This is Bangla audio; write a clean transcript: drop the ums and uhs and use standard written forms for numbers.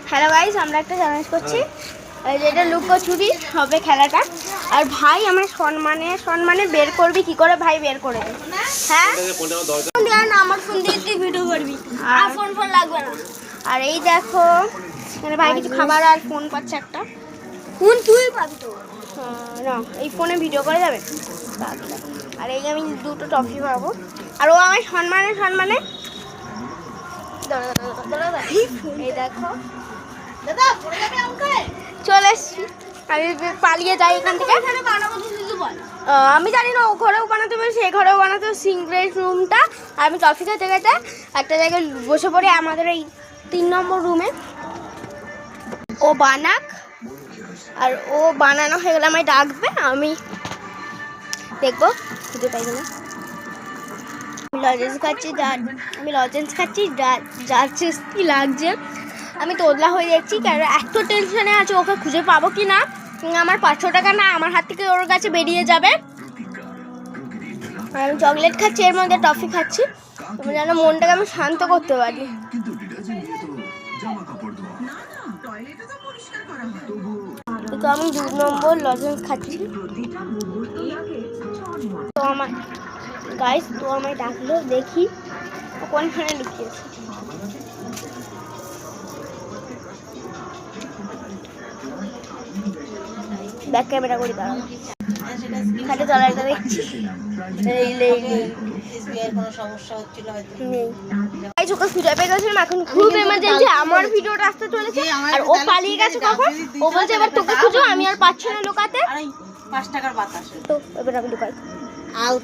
হ্যালো গাইস, আমরা একটা চ্যালেঞ্জ করছি, যেটা লুকোচুরি হবে খেলাটা। আর ভাই আমার সম্মানে বের করবি কি করে ভাই, বের করে দে। হ্যাঁ না, আমার ফোন দিয়ে তুই ভিডিও করবি, আর ফোন লাগবে না। আর এই দেখো মানে ভাই কিছু খাবার আর ফোন পাচ্ছে একটা। ফোন তুই পাবি তো না, এই ফোনে ভিডিও করে যাবে। আর এই আমি দুটো টফি পাবো। আর ও আমার সম্মানে এই দেখো চলে এসছি। আমি পালিয়ে যাই এখান থেকে। আমি জানি না, ও ঘরেও বানাতে বলছে, এ ঘরেও বানাতে, সিঙ্গেল রুমটা। আর আমি টফি খেতে খেতে একটা জায়গায় বসে পড়ি আমাদের এই 3 নম্বর রুমে। ও বানাক, আর ও বানানো হয়ে গেলে আমায় ডাকবে, আমি দেখবো খুঁজে পাই কিনা। আমি লজেন্স খাচ্ছি যাচ্ছে কি লাগছে। আমি তোদলা হয়ে যাচ্ছি, কারণ এত টেনশনে আছে ওকে খুঁজে পাবো কি না। আমার 500 টাকা না আমার হাত থেকে ওর কাছে বেরিয়ে যাবে। আমি চকলেট খাচ্ছি, এর মধ্যে টফি খাচ্ছি, তুমি যেন মনটাকে আমি শান্ত করতে পারি। তো আমি 2 নম্বর লজেন্স খাচ্ছি। তো আমার গাইস, তো আমায় ডাকলো, দেখি কোনখানে লুকিয়েছে। ব্যাক ক্যামেরা করে দাঁড়ানো খাটে তলাটা দেখছি। ওকে খুঁজে পেয়ে গেছিলাম, এখন খুব এমার্জেন্সি, আমার ভিডিওটা আসতে চলেছে। আর ও পালিয়ে গেছে কখন, ও বলছে এবার তোকে খুঁজো, আমি আর পাচ্ছি না লুকাতে। 5 টাকার বাতাস তো এবার আমি লুকাই। আউট